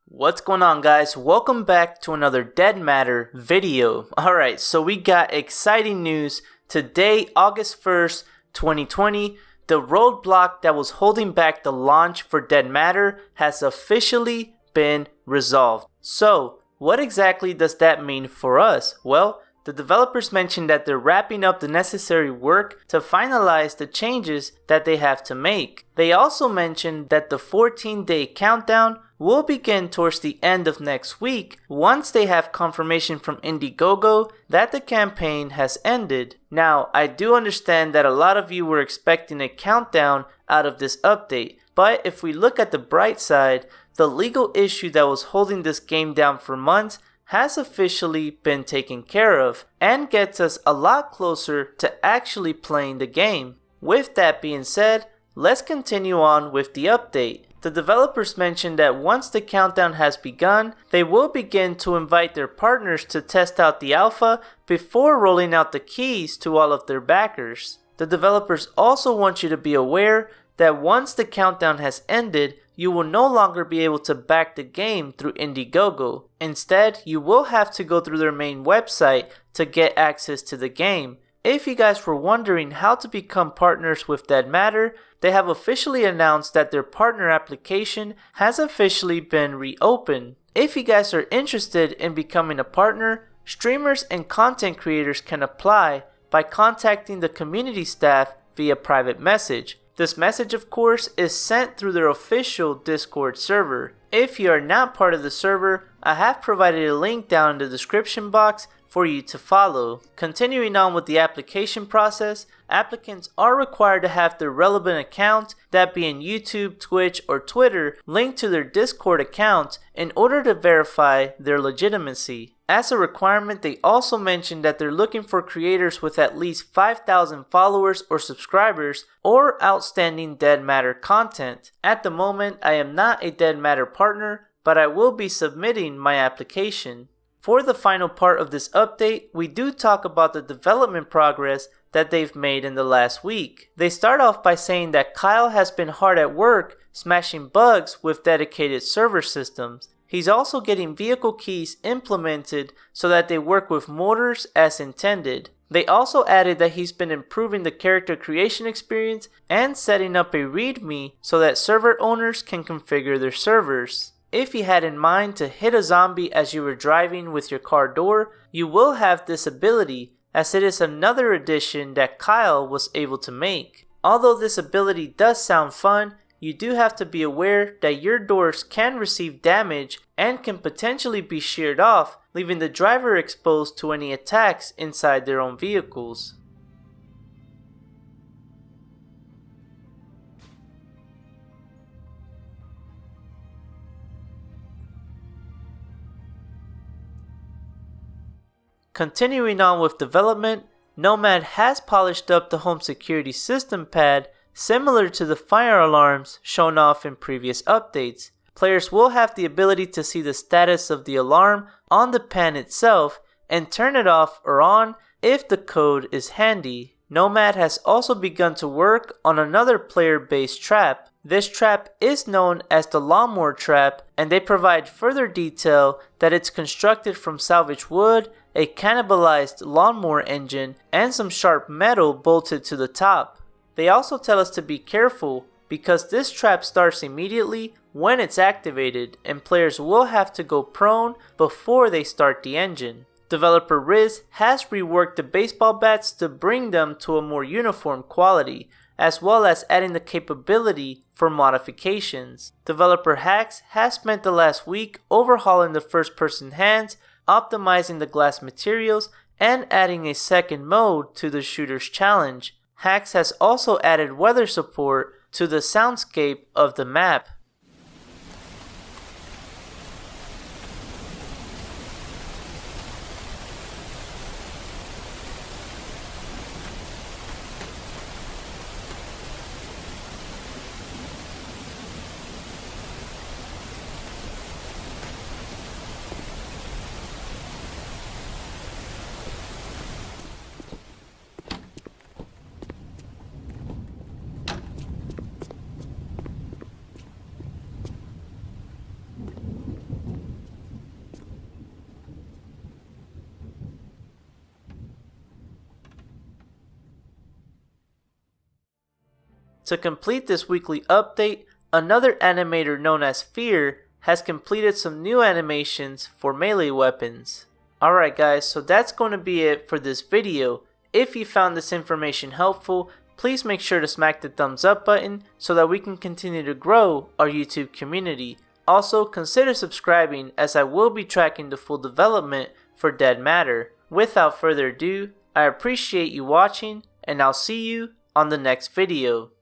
What's going on, guys? Welcome back to another Dead Matter video. Alright, so we got exciting news. Today, August 1st, 2020, the roadblock that was holding back the launch for Dead Matter has officially been resolved. So, what exactly does that mean for us? Well, the developers mentioned that they're wrapping up the necessary work to finalize the changes that they have to make. They also mentioned that the 14-day countdown will begin towards the end of next week once they have confirmation from Indiegogo that the campaign has ended. Now, I do understand that a lot of you were expecting a countdown out of this update, but if we look at the bright side, the legal issue that was holding this game down for months has officially been taken care of and gets us a lot closer to actually playing the game. With that being said, let's continue on with the update. The developers mentioned that once the countdown has begun, they will begin to invite their partners to test out the alpha before rolling out the keys to all of their backers. The developers also want you to be aware that once the countdown has ended, you will no longer be able to back the game through Indiegogo. Instead, you will have to go through their main website to get access to the game. If you guys were wondering how to become partners with Dead Matter, they have officially announced that their partner application has officially been reopened. If you guys are interested in becoming a partner, streamers and content creators can apply by contacting the community staff via private message. This message, of course, is sent through their official Discord server. If you are not part of the server, I have provided a link down in the description box for you to follow. Continuing on with the application process, applicants are required to have their relevant account, that being YouTube, Twitch, or Twitter, linked to their Discord account in order to verify their legitimacy. As a requirement, they also mentioned that they're looking for creators with at least 5,000 followers or subscribers or outstanding Dead Matter content. At the moment, I am not a Dead Matter partner, but I will be submitting my application. For the final part of this update, we do talk about the development progress that they've made in the last week. They start off by saying that Kyle has been hard at work smashing bugs with dedicated server systems. He's also getting vehicle keys implemented so that they work with mortars as intended. They also added that he's been improving the character creation experience and setting up a README so that server owners can configure their servers. If you had in mind to hit a zombie as you were driving with your car door, you will have this ability, as it is another addition that Kyle was able to make. Although this ability does sound fun, you do have to be aware that your doors can receive damage and can potentially be sheared off, leaving the driver exposed to any attacks inside their own vehicles. Continuing on with development, Nomad has polished up the home security system pad similar to the fire alarms shown off in previous updates. Players will have the ability to see the status of the alarm on the pan itself and turn it off or on if the code is handy. Nomad has also begun to work on another player-based trap. This trap is known as the lawnmower trap, and they provide further detail that it's constructed from salvaged wood, a cannibalized lawnmower engine, and some sharp metal bolted to the top. They also tell us to be careful because this trap starts immediately when it's activated and players will have to go prone before they start the engine. Developer Riz has reworked the baseball bats to bring them to a more uniform quality, as well as adding the capability for modifications. Developer Hacks has spent the last week overhauling the first-person hands, optimizing the glass materials, and adding a second mode to the shooter's challenge. Hacks has also added weather support to the soundscape of the map. To complete this weekly update, another animator known as Fear has completed some new animations for melee weapons. Alright guys, so that's going to be it for this video. If you found this information helpful, please make sure to smack the thumbs up button so that we can continue to grow our YouTube community. Also, consider subscribing as I will be tracking the full development for Dead Matter. Without further ado, I appreciate you watching and I'll see you on the next video.